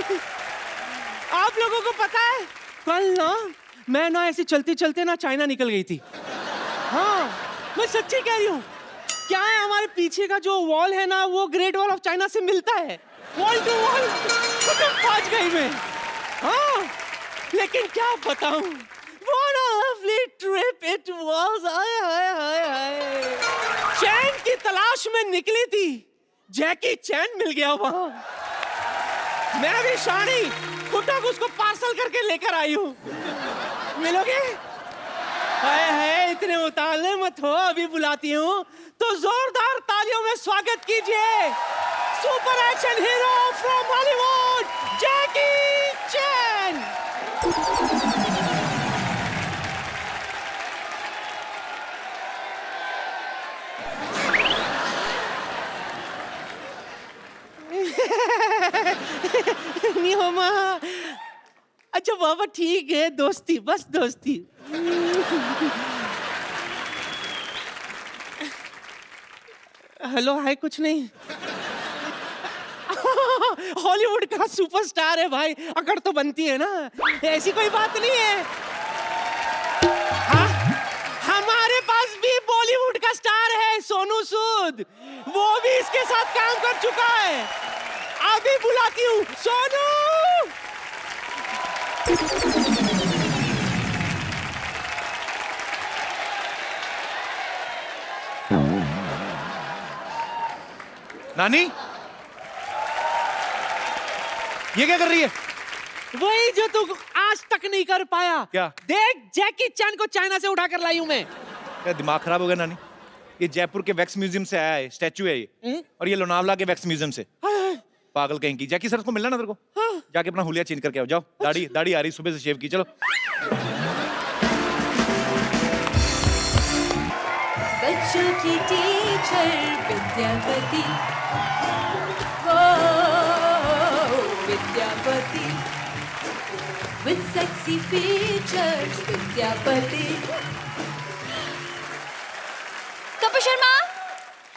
आप लोगों को पता है कल ना मैं ना ऐसे चलते चलते ना चाइना निकल गई थी। हाँ मैं सच्ची कह रही हूँ। क्या है हमारे पीछे का जो वॉल है ना वो ग्रेट वॉल ऑफ चाइना से मिलता है, वॉल टू वॉल पहुंच गई मैं। हाँ लेकिन क्या बताऊं, what a lovely trip it was। हाय हाय हाय हाय, चैन की तलाश में निकली थी, जैकी चैन मिल गया वहां। मैं भी शानी कुटक उसको पार्सल करके लेकर आई हूँ। मिलोगे? हाय हाय इतने उतावले मत हो, अभी बुलाती हूँ। तो जोरदार तालियों में स्वागत कीजिए super action hero from Bollywood, Jackie Chan. नहीं हो माँ। अच्छा बाबा ठीक है, दोस्ती बस दोस्ती। हेलो हाय कुछ नहीं। हॉलीवुड का सुपरस्टार है भाई, अकड़ तो बनती है ना, ऐसी कोई बात नहीं है। हाँ हमारे पास भी बॉलीवुड का स्टार है सोनू सूद, वो भी इसके साथ काम कर चुका है। अभी बुलाती हूँ सोनू। नानी ये क्या कर रही है? वही जो तू आज तक नहीं कर पाया। क्या? देख जैकी चैन को चाइना से उठा कर लाई हूं मैं। क्या दिमाग खराब हो गया नानी? ये जयपुर के वैक्स म्यूजियम से आया है, स्टैचू है ये। और ये लोनावला के वैक्स म्यूजियम से। पागल कहीं की। जैकी सर को मिलना ना तेरे को। हाँ। जाके अपना हुलिया चेंज करके आओ, जाओ। दाढ़ी दाढ़ी आ रही सुबह से शेव की, चलो। बच्चों की टीचर विद्यापति, ओ Vidyapati, with sexy features Vidyapati. Kapil Sharma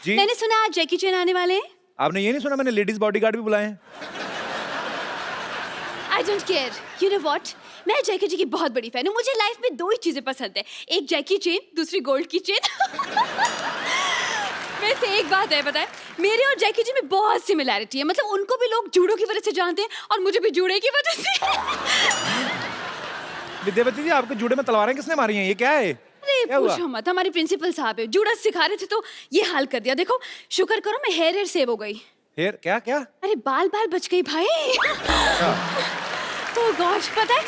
ji मैंने सुना आज जैकी चैन आने वाले हैं। आपने ये नहीं सुना मैंने लेडीज बॉडीगार्ड भी बुलाए हैं? I don't care, you know what, मैं जैकी जी की बहुत बड़ी फैन हूँ। मुझे लाइफ में दो ही चीजें पसंद है, एक जैकी चेन, दूसरी गोल्ड की चेन। वैसे एक बात है पता है, मेरे और जैकी जी में बहुत सिमिलैरिटी है। मतलब उनको भी लोग जूडो की वजह से जानते हैं और मुझे भी जूडे की वजह से। विद्यापति जी आपके जूड़े में तलवारें किसने मारी हैं? ये क्या है? अरे पूछो मत, हमारे प्रिंसिपल साहब है, जूडा सिखा रहे थे तो ये हाल कर दिया। देखो शुक्र करो मैं हेयर सेव हो गई। हेयर क्या क्या? अरे बाल बच गई भाई। ओह गॉड, पता है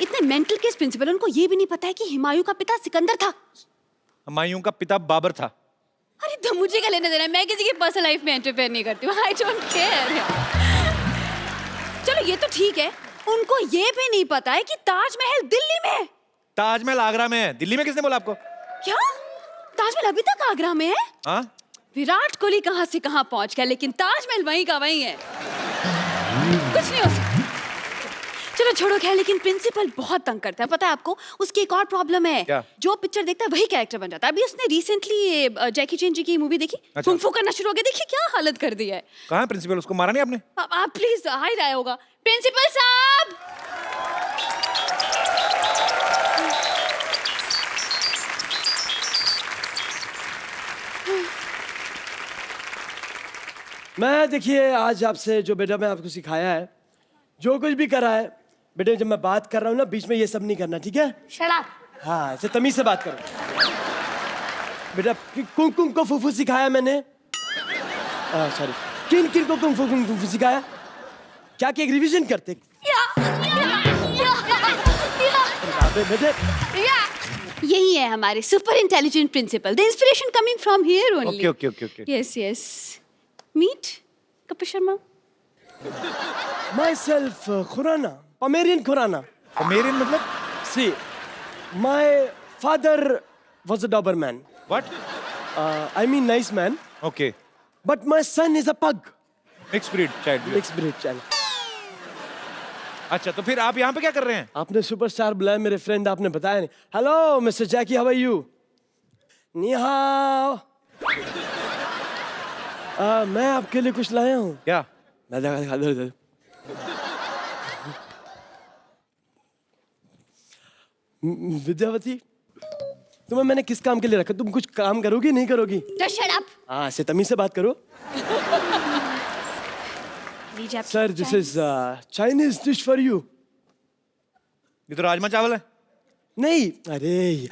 इतने मेंटल केस प्रिंसिपल, उनको ये भी नहीं पता है कि हुमायूं का पिता सिकंदर था। हुमायूं का पिता बाबर था। अरे तो मुझे क्या लेना देना, मैं किसी की पर्सनल लाइफ में इंटरफेयर नहीं करती हूँ। I don't care. चलो ये तो ठीक है, उनको ये भी नहीं पता है कि ताजमहल दिल्ली में है। ताजमहल आगरा में है, दिल्ली में किसने बोला आपको? क्या ताजमहल अभी तक आगरा में है? हाँ? विराट कोहली कहाँ से कहाँ पहुंच गया, लेकिन ताजमहल वहीं का वहीं है। कुछ नहीं हो सकता। चलो छोड़ो खैर, लेकिन प्रिंसिपल बहुत तंग करता है पता है आपको। उसकी एक और प्रॉब्लम है। क्या? जो पिक्चर देखता है वही कैरेक्टर बन जाता है। अभी उसने रिसेंटली जैकी चैन जी की मूवी देखी, अच्छा। कुंग फू करना शुरू हो गया। देखिए क्या हालत कर दी है। कहाँ है प्रिंसिपल? उसको मारा नहीं आपने? आप प्लीज हाई रहा होगा प्रिंसिपल साहब। मैं देखिए आज आपसे जो बेटा मैं आपको सिखाया है, जो कुछ भी करा है बेटे, जब मैं बात कर रहा हूँ ना बीच में ये सब नहीं करना, ठीक है? Shut up. हाँ ऐसे तमीज से बात करो बेटा। कुंग कुंग को फूफू सिखाया मैंने। सॉरी, किन किन को कुंग फू सिखाया? क्या कि एक रिवीजन करते बेटे। यही है हमारे super intelligent principal. The inspiration coming from here only. Okay. Yes yes. Meet Kapil Sharma. Myself, Khurana, Pomerian Khurana. Pomerian मतलब? See, my father was a Doberman. What? I mean nice man. Okay. But my son is a pug. Mixed breed child. Mixed breed child. अच्छा तो फिर आप यहाँ पे क्या कर रहे हैं? आपने सुपरस्टार बुलाया मेरे फ्रेंड, आपने बताया नहीं। Hello mister Jackie, how are you? नी हाओ। मैं आपके लिए कुछ लाया हूँ। क्या? मैं दिखा दो। विद्यावती, तुम्हें मैंने किस काम के लिए रखा? तुम कुछ काम करोगी नहीं करोगी? तो शट अप। हाँ, से तमीज से बात करो। लीजिए आप sir, this is Chinese dish for you. ये तो राजमा चावल है। नहीं, अरे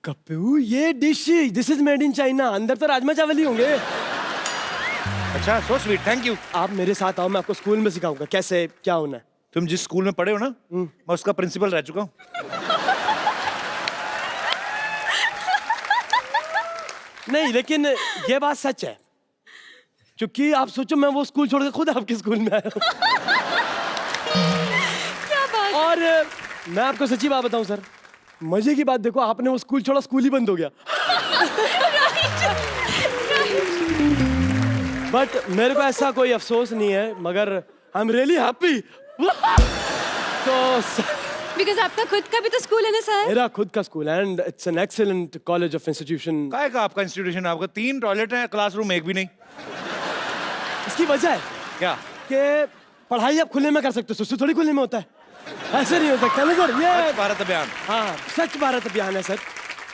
कप्पू, ये dish this is made in China. अंदर तो राजमा चावल ही होंगे। अच्छा, सो स्वीट, थैंक यू। आप मेरे साथ आओ, मैं आपको स्कूल में सिखाऊंगा कैसे क्या होना है। तुम जिस स्कूल में पढ़े हो ना, मैं उसका प्रिंसिपल रह चुका हूँ। नहीं, लेकिन ये बात सच है, क्योंकि आप सोचो मैं वो स्कूल छोड़ के खुद आपके स्कूल में आया हूँ। क्या बात। और मैं आपको सच्ची बात बताऊं सर, मजे की बात देखो, आपने वो स्कूल छोड़ा, स्कूल ही बंद हो गया। बट मेरे को ऐसा कोई अफसोस नहीं है, मगर आई एम रियली हैप्पी। तो बिकॉज आपका खुद का भी तो स्कूल है ना सर। मेरा खुद का स्कूल है and it's an excellent college of institution. काय का आपका इंस्टीट्यूशन है? आपका 3 टॉयलेट है, क्लासरूम एक भी नहीं। इसकी वजह है क्या? कि पढ़ाई आप खुले में कर सकते हो, सुसु थोड़ी खुले में होता है। ऐसे नहीं हो सकता ना सर। ये स्वच्छ भारत अभियान। हाँ, स्वच्छ भारत अभियान है सर।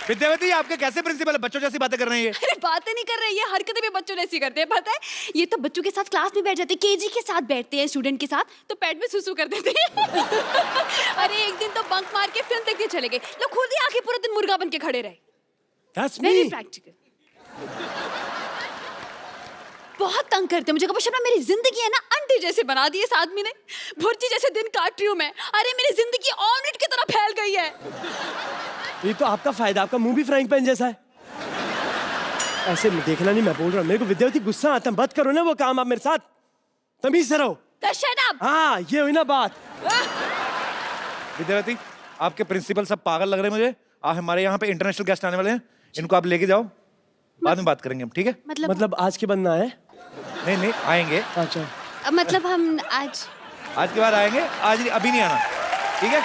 विद्यावती, आपके कैसे प्रिंसिपल है? बच्चों जैसी बातें कर रहे हैं ये। अरे बातें नहीं कर रहे, ये हरकतें भी बच्चों जैसी करते हैं, पता है? ये तो बच्चों के साथ क्लास में बैठ जाते हैं, केजी के साथ बैठते हैं स्टूडेंट के साथ, तो पेट में सुसु कर देते हैं। अरे एक दिन तो बंक मार के फिल्म देखने चले गए, लोग खुद ही आके पूरा दिन मुर्गा बन के खड़े रहे। That's very me. प्रैक्टिकल। बहुत तंग करते हैं मुझे। कभी शर्मा, मेरी जिंदगी है ना अंडे जैसे बना दी इस आदमी ने। भुर्जी जैसे दिन काट रही हूँ मैं। अरे मेरी जिंदगी ऑमलेट की तरह फैल गई है। ये तो आपका फायदा, आपका मुंह भी फ्राइंग पैन जैसा है। ऐसे देखना नहीं, मैं बोल रहा हूँ, मेरे को विद्यावती गुस्सा आता है। मत करो ना वो काम आप मेरे साथ, तमीज से रहो। तो शट अप। हाँ, ये हुई ना बात। विद्यावती, आपके प्रिंसिपल सब पागल लग रहे हैं मुझे। हमारे यहाँ पे इंटरनेशनल गेस्ट आने वाले हैं, इनको आप लेके जाओ, बाद में बात करेंगे हम, ठीक है? मतलब आज के बनना है? नहीं नहीं, आएंगे। अच्छा, मतलब हम आज के बाद आएंगे, आज अभी नहीं आना, ठीक है?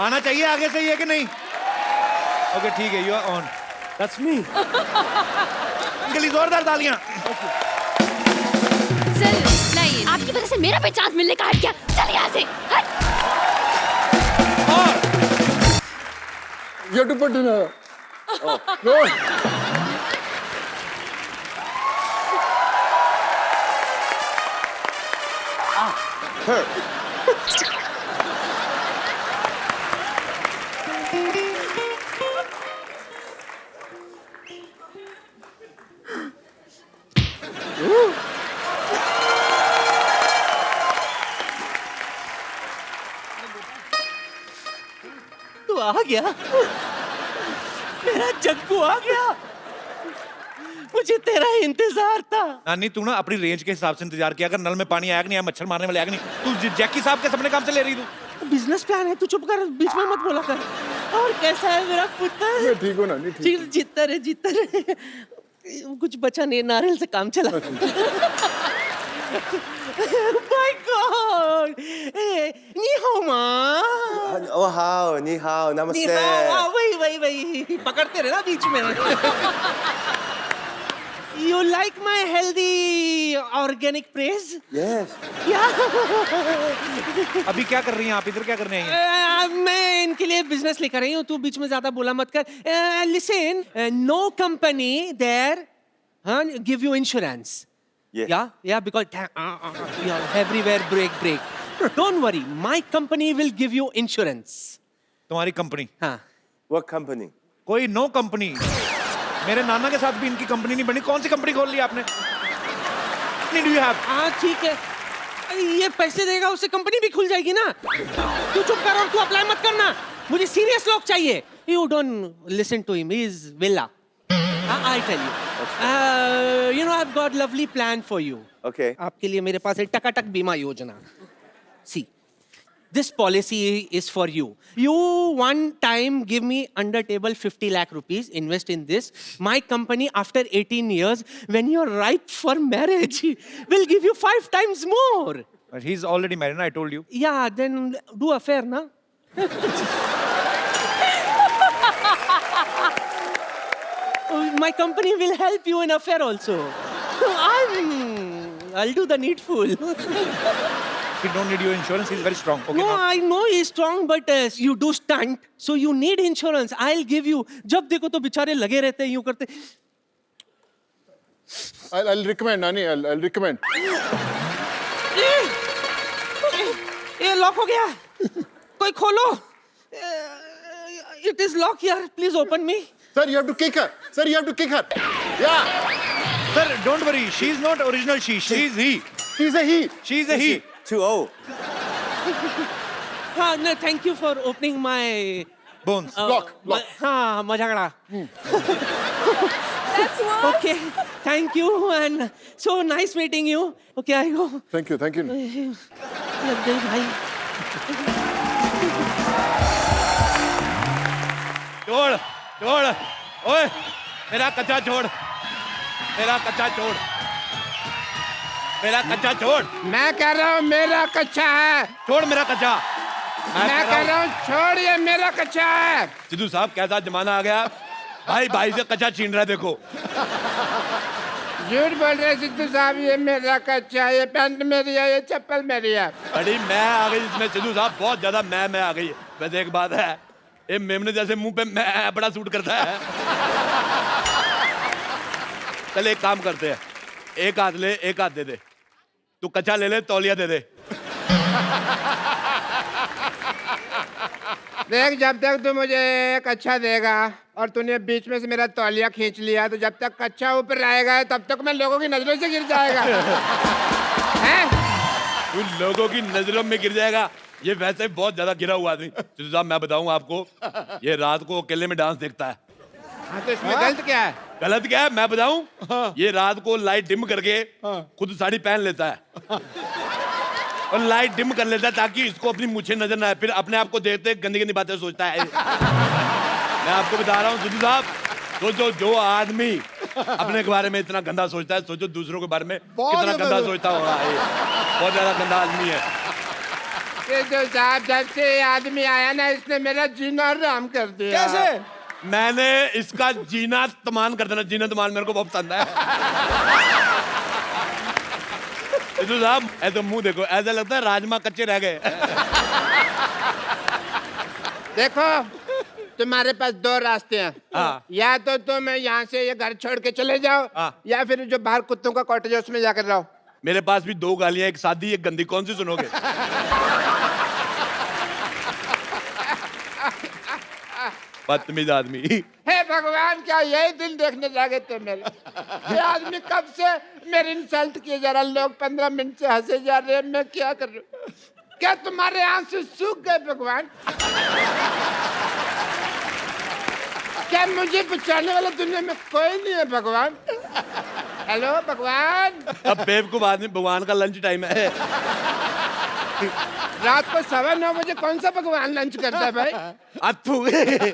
आना चाहिए आगे से, ये कि नहीं? ओके ठीक है, you are on. That's me. इनके लिए जोरदार तालियां। सर नहीं, आपकी वजह से मेरा भी चांस मिलने का हट गया। चल यहाँ से हट। और You have to put in a. Oh, no. Her. तू आ गया, मेरा जग्गू आ गया। मुझे तेरा इंतजार था। नानी, तू ना अपनी रेंज के हिसाब से इंतजार किया, अगर नल में पानी आया कि नहीं आया, मच्छर मारने वाले आया कि नहीं। तू जैकी साहब के सपने काम से ले रही तू। बिजनेस प्लान है, तू चुप कर, बीच में मत बोला कर। और कैसा है मेरा पुत्र? मैं ठीक हूँ ना, नहीं ठीक। जीतता रहे, जीतता रहे। कुछ बचा नहीं, नारियल से काम चला। My God! नी हाओ माँ। Oh, hao, ni hao, नी namaste. हाओ, वही पकड़ते रहे ना बीच में। You like my healthy organic praise? Yes. Yeah. अभी क्या कर रही हैं आप? इधर क्या करने आई हैं? मैं इनके लिए बिजनेस लेकर आई हूँ, तू बीच में ज्यादा बोला मत कर। Listen, no company there, give you insurance. Yes. Yeah, because everywhere break. Don't worry, my company will give you insurance. तुम्हारी कंपनी? हाँ। What company? कोई नो कंपनी। मेरे नाना के साथ भी इनकी कंपनी नहीं बनी। कौन सी कंपनी खोल ली आपने? कितनी do you have? हाँ ठीक है, ये पैसे देगा उससे कंपनी भी खुल जाएगी ना। तू चुप कर और तू अप्लाई मत करना, मुझे सीरियस लोग चाहिए। You don't listen to him, he is villa. I'll tell you. You know, I've got lovely plan for you. Okay. आपके लिए मेरे पास है टकाटक बीमा योजना। See, this policy is for you. You one time give me under table 50 lakh rupees, invest in this. My company after 18 years, when you're ripe for marriage, will give you 5 times more. He's already married, I told you. Yeah, then do affair, na? My company will help you in affair also. I'll do the needful. He don't need your insurance. He's very strong. Okay, No, now. I know he's strong, but you do stunt, so you need insurance. I'll give you. जब देखो तो बेचारे लगे रहते हैं यूं करते. I'll recommend, Nani. I'll recommend. ये लॉक हो गया. कोई खोलो. It is locked here. Please open me. Sir, you have to kick her. Sir, you have to kick her. Yeah. Sir, don't worry. She's not original she. She's he. She's a he. She's a he. Too old. हाँ, no, thank you for opening my. Bones. Lock. हाँ, मजाकड़ा. That's worse. Okay, thank you and so nice meeting you. Okay, I go. Thank you. Thank you. लग गई भाई. छोड़, छोड़. ओए, मेरा कच्चा छोड़. मेरा कच्चा छोड़. मेरा कच्चा छोड़. मैं कह रहा हूँ मेरा कच्चा है. छोड़ मेरा कच्चा. मैं कह रहा हूँ छोड़, ये मेरा कच्चा है. सिद्धू साहब कैसा जमाना आ गया. भाई भाई से कच्चा छीन रहा है देखो. झूठ बोल रहे सिद्धू साहब, ये मेरा कच्चा है, ये पैंट मेरी है, ये चप्पल मेरी है. बड़ी मैं आ गई इसमें सिद्धू साहब, बहुत ज्यादा मैं आ गई. वैसे एक बात है, ये मेमने जैसे मुंह पे मैं बड़ा सूट करता है. चल एक काम करते हैं, एक हाथ ले एक हाथ दे दे. तू कच्चा ले ले, तौलिया दे दे. देख, जब तक तू मुझे कच्चा देगा और तूने बीच में से मेरा तौलिया खींच लिया, तो जब तक कच्चा ऊपर रहेगा तब तक मैं लोगों की नजरों से गिर जाएगा. हैं? तू लोगों की नजरों में गिर जाएगा. ये वैसे बहुत ज्यादा गिरा हुआ आदमी. सिद्धू साहब मैं बताऊं आपको, ये रात को अकेले में डांस देखता है. हाँ, तो इसमें गलत क्या है? गलत क्या है मैं बताऊं? ये रात को लाइट डिम करके खुद साड़ी पहन लेता है और लाइट डिम कर लेता है ताकि इसको अपनी मूछें नजर ना आए. फिर अपने आप को देखते गंदी गंदी बातें सोचता है. मैं आपको बता रहा हूँ सिद्धू साहब, सोचो जो आदमी अपने के बारे में इतना गंदा सोचता है, सोचो दूसरों के बारे में कितना गंदा सोचता होगा. ये बहुत ज्यादा गंदा आदमी है. सिद्धू साहब, जब से ये आदमी आया ना, इसने मेरा जीना हराम कर दिया. कैसे? मैंने इसका जीना तमान कर देना. जीना तमान मेरे को बहुत पसंद है. सिद्धू साहब ऐसा मुंह देखो, ऐसा लगता है राजमा कच्चे रह गए. देखो, तुम्हारे पास दो रास्ते हैं. हाँ. या तो तुम यहाँ से ये घर छोड़ के चले जाओ, हाँ. या फिर जो बाहर कुत्तों का कॉटेज है उसमें जाकर रहो. मेरे पास भी दो गालियां, एक सादी एक गंदी, कौन सी सुनोगे? बदतमीज आदमी. हे भगवान, क्या यही दिन देखने लगे थे मेरे? ये आदमी कब से मेरी इंसल्ट किए जा रहा. लोग 15 मिनट से हंसे जा रहे हैं, मैं क्या कर रहा हूँ? क्या तुम्हारे आंसू सूख गए भगवान? क्या मुझे बचाने वाला दुनिया में कोई नहीं है भगवान? हेलो भगवान. अब बेवकूफ आदमी, भगवान का लंच टाइम है. रात को 9:15 बजे कौन सा भगवान लंच करता है भाई? अथू. ए,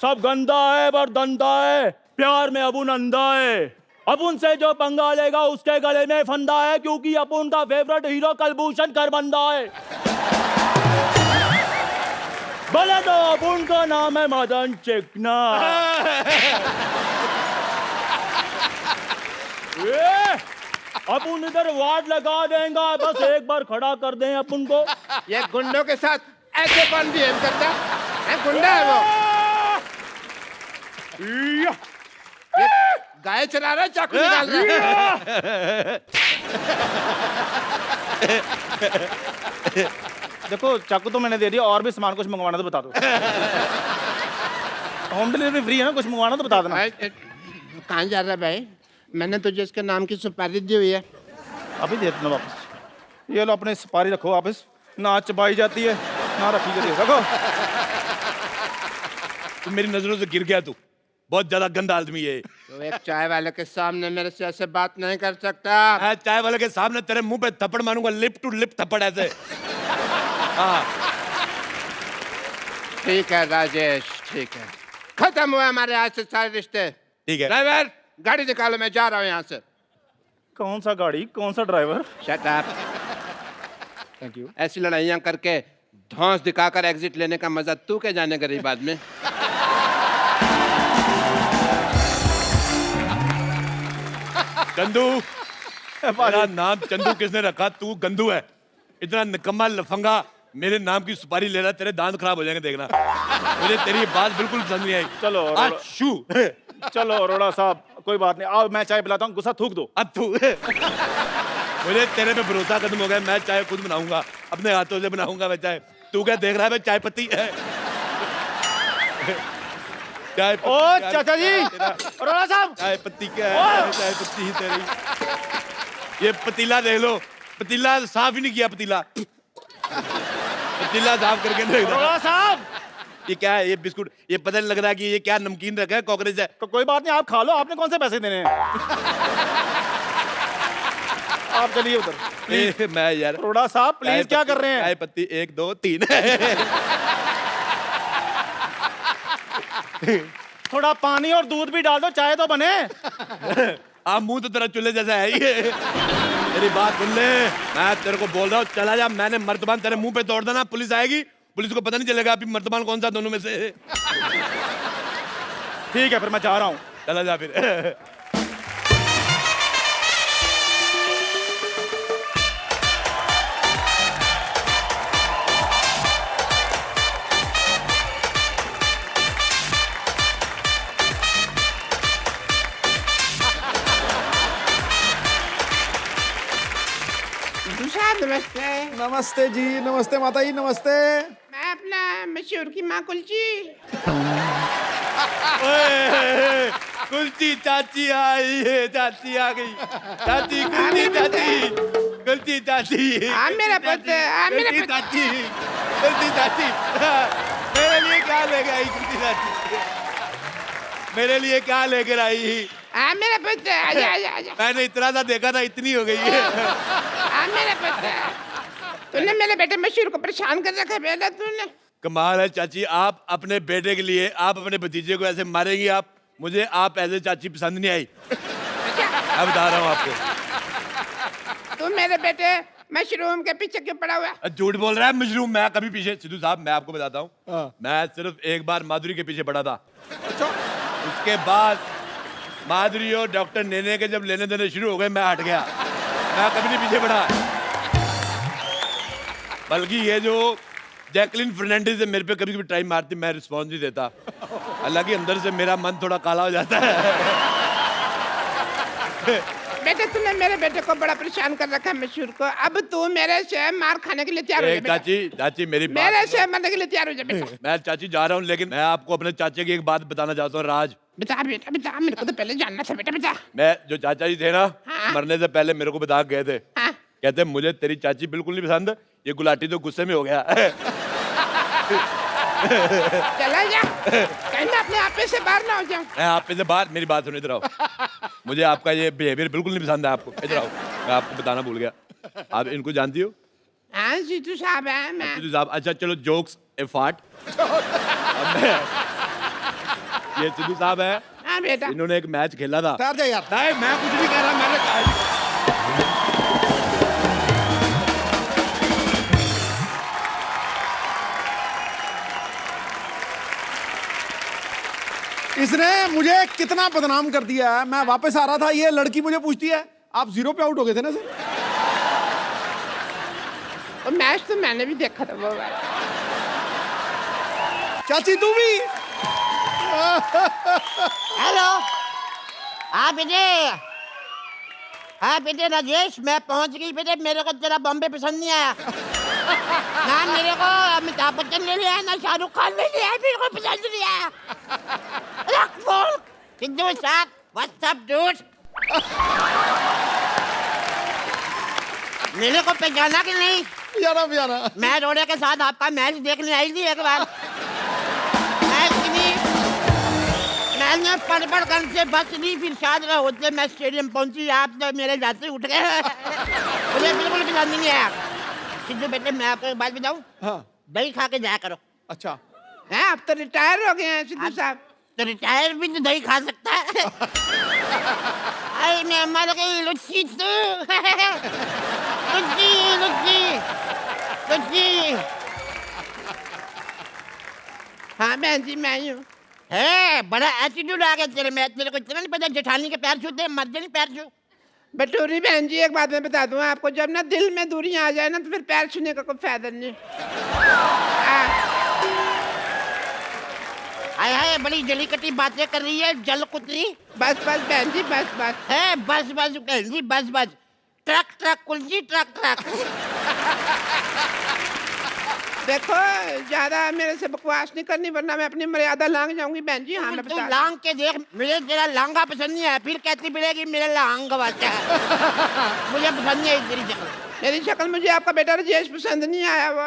सब गंदा है पर दंदा है. प्यार में अपुन अंधा है. अपुन से जो पंगा लेगा उसके गले में फंदा है, क्योंकि अपुन का फेवरेट हीरो कलभूषण करबंदा है. बोले तो अपुन का नाम है मदन चिकना. अपुन इधर वार्ड लगा देगा, बस एक बार खड़ा कर दें अपुन को. ये गुंडों के साथ ऐसे कौन बिहेव करता है? गुंडा है वो. ये गाय चला रहा है, चाकू निकाल रहा है. देखो, चाकू तो मैंने दे दिया, और भी सामान कुछ मंगवाना तो बता दो. होम डिलीवरी फ्री है ना, कुछ मंगवाना तो बता देना. कहाँ जा रहा है भाई? मैंने तुझे इसके नाम की सुपारी दी हुई है. अभी दे देना वापस. ये लो, अपने सुपारी रखो वापस. ना चबाई जाती है ना रखी जाती है. रखो. तू मेरी नजरों से गिर गया. तू बहुत ज्यादा गंदा आदमी है. तो एक चाय वाले के सामने मेरे से ऐसे बात नहीं कर सकता. मैं चाय वाले के सामने तेरे मुंह पे थप्पड़ मारूंगा, लिप टू लिप थप्पड़ ऐसे. हाँ. ठीक है राजेश, ठीक है. खत्म हुआ हमारे आज से सारे रिश्ते. ठीक है. ड्राइवर, गाड़ी निकालो, मैं जा रहा हूँ यहाँ से. कौन सा गाड़ी, कौन सा driver? Shut up. Thank you. ऐसी लड़ाइयाँ करके धौंस दिखाकर एग्जिट लेने का मजा तू क्या जाने गरीब आदमी. चंदू, मेरा नाम चंदू किसने रखा? तू गंदू है। इतना निकम्मा लफंगा मेरे नाम की सुपारी ले रहा, तेरे दांत खराब हो जाएंगे देखना। मुझे तेरी बात बिल्कुल पसंद नहीं आई। चलो शू चलो अरोड़ा साहब, कोई बात नहीं, आओ मैं चाय पिलाता हूँ, गुस्सा थूक दो। अब तू मुझे तेरे पे भरोसा खत्म हो गया। मैं चाय खुद बनाऊंगा, अपने हाथों से बनाऊंगा मैं चाय। तू क्या देख रहा है? मैं चाय पत्ती है। चाय ओ चाचा जी, अरोड़ा साहब, चाय पत्ती क्या है? चाय पत्ती ही तेरी। ये पतीला देख लो, पतीला साफ ही नहीं किया। पतीला साफ करके नहीं रखा। अरोड़ा साहब, ये क्या है? ये बिस्कुट, ये पता नहीं लग रहा कि ये क्या नमकीन रखा है, कॉकरोच है। तो कोई बात नहीं, आप खा लो, आपने कौन से पैसे देने हैं? आप चलिए उधर। मैं यार अरोड़ा साहब प्लीज, क्या कर रहे हैं? चाय पत्ती 1 2 3। थोड़ा पानी और दूध भी डाल दो, चाय तो बने। आप मुंह तो तेरा चूल्हे जैसा है ये। मेरी बात सुन ले, मैं तेरे को बोल रहा हूँ चला जा। मैंने मर्तबान तेरे मुंह पे तोड़ देना, पुलिस आएगी, पुलिस को पता नहीं चलेगा अभी मर्तबान कौन सा दोनों में से। ठीक है फिर मैं जा रहा हूँ। चला जा फिर। नमस्ते। नमस्ते जी, नमस्ते माता जी, नमस्ते। मैं अपना मशहूर की माँ कुलची। कुल्ची चाची आई है, चाची आ गई। चाची कुल्ची चाची, कुल्ची चाची। हाँ मेरा पुत्र, हाँ मेरा कुल्ची पुत्र। चाची, कुल्ची चाची। मेरे लिए क्या लेकर आई कुल्ची चाची? मेरे लिए क्या लेकर आई? हाँ मेरा पुत्र, आजा आजा आजा। मैंने इतना सा देखा था, इतनी हो गई है। हाँ मेरा पुत्र, तूने मेरे बेटे मशहूर को परेशान कर रखा है बेटा तूने। कमाल है चाची, आप अपने बेटे के लिए, आप अपने भतीजे को ऐसे मारेंगी आप? मुझे आप ऐसे चाची पसंद नहीं आई। मैं बता रहा हूँ आपको। तू मेरे बेटे मशरूम के पीछे क्यों पड़ा हुआ है? झूठ बोल रहा है मशरूम? मैं कभी पीछे, सिद्धू साहब मैं आपको बताता हूँ, मैं सिर्फ एक बार माधुरी के पीछे पड़ा था। उसके बाद माधुरी और डॉक्टर नेने के जब लेने देने शुरू हो गए, मैं हट गया। मैं कभी नहीं पीछे पड़ा। बल्कि ये जो जैकलिन फर्नांडिस है, मेरे पे कभी कभी टाइम मारती, मैं रिस्पॉन्स नहीं देता। हालांकि अंदर से मेरा मन थोड़ा काला हो जाता है। बेटे तूने मेरे बेटे को बड़ा परेशान कर रखा है मशहूर को। अब तू मेरे से मार खाने के लिए तैयार हो जा बेटा। चाची, चाची मेरी बात मेरे से मरने के लिए तैयार हो जा बेटा। मैं चाची जा रहा हूँ, लेकिन मैं आपको अपने चाचे की एक बात बताना चाहता हूँ। राज, बता बेटा बता, मेरे को तो पहले जानना था बेटा बता। मैं जो चाचा जी थे ना, हाँ। मरने से पहले मेरे को बता गए थे। हाँ। कहते मुझे तेरी चाची बिल्कुल नहीं पसंद, ये गुलाटी तो गुस्से में हो गया। चला जा, कहीं मैं अपने आप से बाहर ना हो जाऊं। मैं आप पे से बाहर, मेरी बात सुनो, इधर आओ। मुझे आपका ये बिहेवियर बिल्कुल नहीं पसंद है। आपको इधर आओ, मैं आपको बताना भूल गया। आप इनको जानती हो? हाँ सिद्धू साहब है मैं। सिद्धू साहब, अच्छा चलो जोक्स ए फाट। ये सिद्धू साहब है, हाँ बेटा। इन्होंने एक मैच खेला था। ठहर जा यार। नहीं मैं कुछ नहीं कह रहा, मैंने कहा। इसने मुझे कितना बदनाम कर दिया है। मैं वापस आ रहा था, ये लड़की मुझे पूछती है आप 0 पे आउट हो गए थे ना सर? वो मैच तो मैंने भी देखा था वो वाला। चाची तू भी? हेलो, हाँ बेटे, हाँ बेटे राजेश, मैं पहुंच गई बेटे। मेरे को तेरा बॉम्बे पसंद नहीं आया ना, मेरे को अमिताभ बच्चन ले लिया ना, शाहरुख खान ले लिया, मेरे को पसंद नहीं आया। रख फोन, सिद्धू साहब, व्हाट्स अप डूड? मेरे को पहचाना कि नहीं? यारा यारा, मैं रोड़े के साथ आपका मैच देखने आई थी एक बार। मैंने पड़ कर से बस नहीं, फिर शायद होते मैं स्टेडियम पहुंची, आप तो मेरे जाते उठ गए। मुझे बिल्कुल पसंद नहीं आया। सिद्धू बेटे मैं आपको एक बात बताऊं, हाँ दही खा के जाया करो। अच्छा, हैं अब तो रिटायर हो गए हैं सिद्धू साहब। तो रिटायर भी तो दही खा सकता है। अरे मैं मर गई लुच्ची तू। लुच्ची लुच्ची लुच्ची। हाँ बहन जी मैं ही हूँ। है बड़ा एटीट्यूड आ गया तेरे में। तेरे को इतना नहीं पता जेठानी के पैर छूते, मर्दे नहीं पैर छू। बटूरी बहन जी, एक बात मैं बता दूं आपको, जब ना दिल में दूरियां आ जाए ना तो फिर पैर छूने का कोई फायदा नहीं। हाय हाय, बड़ी जली कटी बातें कर रही है जल कुतरी। बस बस बहन जी, बस बस। है बस बस बहन जी, बस बस। ट्रक ट्रक कुलजी, ट्रक ट्रक। देखो ज्यादा मेरे से बकवास नहीं करनी, वरना मैं अपनी मर्यादा लांग जाऊंगी बहन जी। हाँ मैं तू बता लांग के देख, मुझे तेरा लांगा पसंद नहीं है, फिर कहती मिलेगी मेरे लांग गवाचा है। मुझे पसंद नहीं है तेरी शक्ल। मेरी शक्ल, मुझे आपका बेटा राजेश पसंद नहीं आया। वो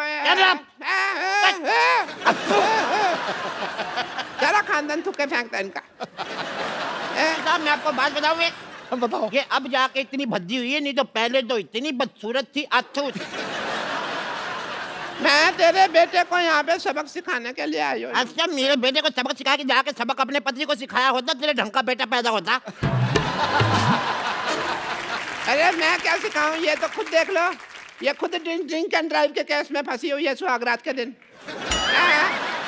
सारा खानदान थुक्के फेंकता है इनका। साहब मैं आपको बात बताऊं एक, बताओ। ये अब जाके इतनी भद्दी हुई है, नहीं तो पहले तो इतनी बदसूरत थी। अथू मैं तेरे बेटे को यहाँ पे सबक सिखाने के लिए आई हूँ। अच्छा, मेरे बेटे को सबक सिखा के जाके सबक अपने पति को सिखाया होता, तेरे ढंग का बेटा पैदा होता। अरे मैं क्या सिखाऊं, ये तो खुद देख लो, ये खुद ड्रिंक एंड ड्राइव के केस में फंसी हुई है सुहागरात के दिन।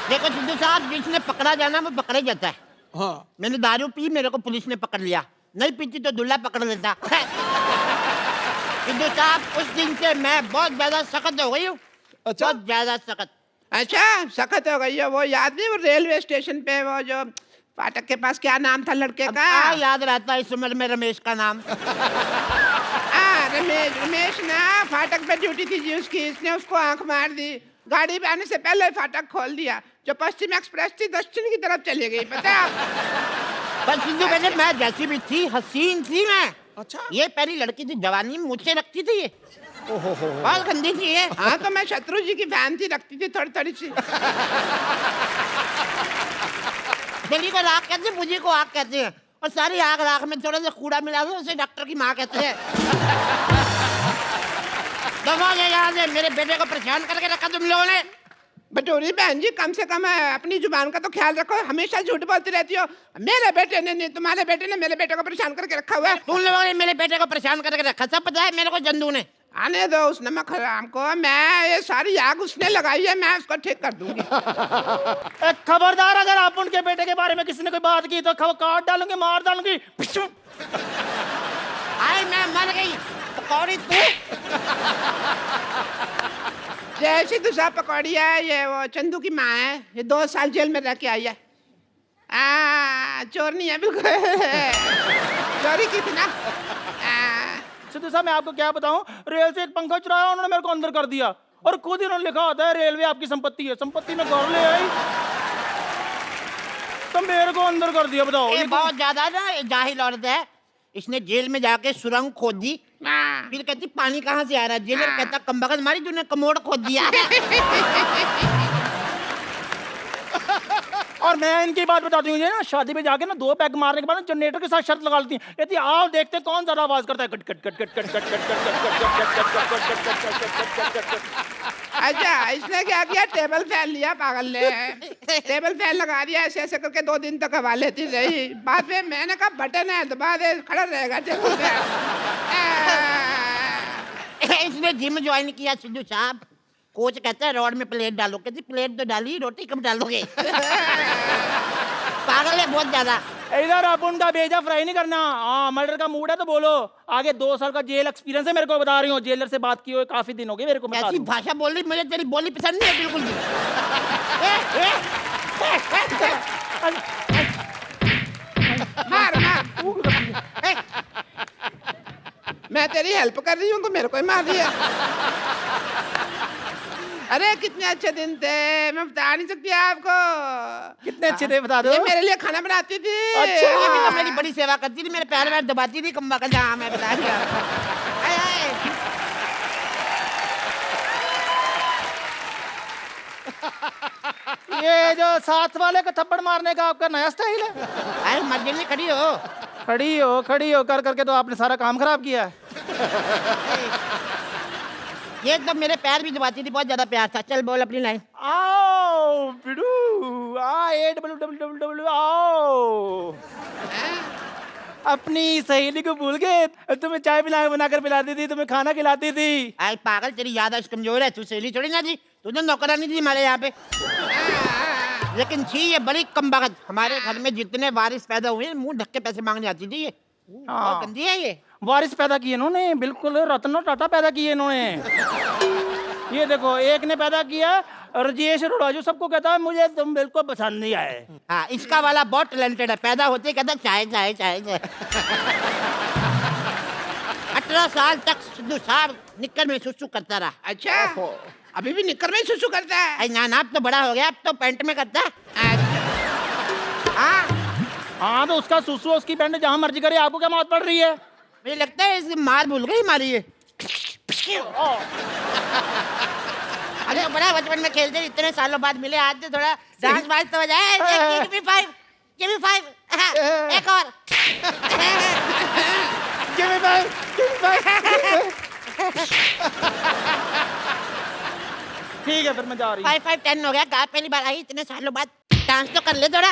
देखो सिद्धू साहब, जिसने पकड़ा जाना वो पकड़ा जाता है। हाँ। मैंने दारू पी, मेरे को पुलिस ने पकड़ लिया, नहीं पीती तो दूल्हा पकड़ लेता। सिद्धू साहब, उस दिन से मैं बहुत ज्यादा सख्त हो गई हूँ। अच्छा। बहुत ज्यादा सख्त। अच्छा सख्त हो गई है। वो याद नहीं, वो रेलवे स्टेशन पे वो जो फाटक के पास क्या नाम था लड़के का? याद रहता है इस उम्र में रमेश का नाम। रमेश ना फाटक पे ड्यूटी थी जी उसकी, इसने उसको आंख मार दी, गाड़ी पे आने से पहले फाटक खोल दिया। जो पश्चिम एक्सप्रेस थी दक्षिण की तरफ चली गई, पता है? पर सिद्धू बेटे, मैं जैसी भी थी हसीन थी मैं। अच्छा। ये पहली लड़की थी, जवानी मुझसे रखती थी ये। बहुत गंदी थी ये। हाँ तो मैं शत्रु जी की फैन थी, रखती थी थोड़ी थोड़ी सी। दिल्ली को राख कहते हैं, मुझे को आग कहते हैं, और सारी आग राख में थोड़ा सा कूड़ा मिला दो, उसे डॉक्टर की माँ कहते हैं। दबा ले यहाँ से, मेरे बेटे को परेशान करके रखा तुम लोगों ने। बटोरी बहन जी, कम से कम अपनी जुबान का तो ख्याल रखो, हमेशा झूठ बोलती रहती हो। मेरे बेटे ने नहीं, तुम्हारे बेटे ने मेरे बेटे को परेशान करके रखा हुआ है। तुम लोगों ने मेरे बेटे को परेशान करके रखा, सब पता है मेरे को। जंदू ने आने दो उस नमक हराम को, मैं ये सारी आग उसने लगाई है, मैं उसको ठीक कर दूंगी। खबरदार, अगर आप उनके बेटे के बारे में किसी ने कोई बात की तो काट डालूंगी, मार डालूंगी। आई मैं मर गई पकौड़ी तू। जैसी दूसरा पकौड़ी है, ये वो चंदू की माँ है, ये 2 साल जेल में रह के आई है। चोर नहीं है बिल्कुल, चोरी की थी ना। सिद्धू साहब, मैं आपको क्या बताऊं, रेल से एक पंखा चुराया, उन्होंने मेरे को अंदर कर दिया, और खुद ही उन्होंने लिखा होता है रेलवे आपकी संपत्ति है, संपत्ति में घर ले आई तो मेरे को अंदर कर दिया। बताओ, ये बहुत ज्यादा ना जाहिल औरत है। इसने जेल में जाके सुरंग खोद दी, फिर कहती पानी कहाँ से आ रहा है। जेलर कहता कमबख्त मारी तूने कमोड खोद दिया। और मैं इनकी बात बताती हूँ, ना शादी पे जाके ना 2 पैग मारने के बाद जनरेटर के साथ शर्त लगा लेती है, कहती आओ देखते कौन ज्यादा आवाज करता है, cut cut cut cut cut cut cut cut. अच्छा, इसने क्या किया, टेबल फैन लिया पागल ने, टेबल फैन लगा दिया, ऐसे ऐसे करके 2 दिन तक हवा लेती रही। बाद में मैंने कहा बटन है दबा दे, खड़ा रहेगा टेबल फैन। इसने जिम ज्वाइन किया सिद्धू साहब। कोच कहता है रोड में प्लेट डालो, कहती प्लेट तो डाली, रोटी कब डालोगे। पागल है बहुत ज्यादा। इधर आप उनका भेजा फ्राई नहीं करना। हाँ, मर्डर का मूड है तो बोलो। आगे 2 साल का जेल एक्सपीरियंस है, मेरे को बता रही हूँ, जेलर से बात की हुई काफी दिन हो गए मेरे को। ऐसी भाषा बोल रही, मुझे तेरी बोली पसंद नहीं है बिल्कुल भी। मार मार, मैं तेरी हेल्प कर रही हूँ तो मेरे को ही मार दिया। अरे कितने अच्छे दिन थे, मैं बता नहीं सकती आपको। कितने अच्छे थे बता दो। ये मेरे लिए खाना बनाती थी। अच्छा, ये भी तो मेरी बड़ी सेवा करती थी, मेरे पैर में दबाती थी कम्बा का। हाँ मैं बता दिया। ये जो साथ वाले का थप्पड़ मारने का आपका नया स्टाइल है। अरे मर्जी नहीं, खड़ी हो खड़ी हो कर करके तो आपने सारा काम खराब किया है। ये एकदम मेरे पैर भी दबाती थी, बहुत ज्यादा प्यार था। चल बोल अपनी लाइन। आओ बिडू, AWWW आओ। अपनी सहेली को भूल गए, तुम्हें चाय बनाकर पिलाती थी, तुम्हें खाना खिलाती थी। आई पागल, तेरी याददाश्त कमजोर है, तू सहेली थोड़ी ना थी, तू तो नौकरानी थी हमारे यहाँ पे। लेकिन थी ये बड़ी कमबख्त। हमारे घर में जितने वारिस पैदा हुए मुंह ढक के पैसे मांगने आती थी ये। बहुत गंदी है ये। वारिस पैदा किए इन्होंने, बिल्कुल रत्न टाटा पैदा किए इन्होंने। ये देखो, एक ने पैदा किया राजेश अरोड़ा, जो सबको कहता है मुझे तुम बिल्कुल पसंद नहीं आए। हाँ, इसका वाला बहुत टैलेंटेड है, पैदा होते ही कहता चाय चाय चाय चाय। 18 साल तक सिद्धू साहब निक्कर में सुसु करता रहा। अच्छा, अभी भी निक्कर में सुसु करता है? अरे ना, अब तो बड़ा हो गया, अब तो पैंट में करता है। हाँ, तो उसका सुसु उसकी पैंट जहाँ मर्जी करे, आपको क्या मौत पड़ रही है? मुझे लगता है इसकी मार भूल गई हमारी ये। अरे बड़ा बचपन में खेलते, इतने सालों बाद मिले, आज तो थोड़ा डांस वांस तो बजाए। Give me five, give me five, एक और। Give me five, give me five. ठीक है, फिर मैं जा रही हूँ। 5 5 10 हो गया, कहा पहली बार आई इतने सालों बाद, डांस तो कर ले थोड़ा।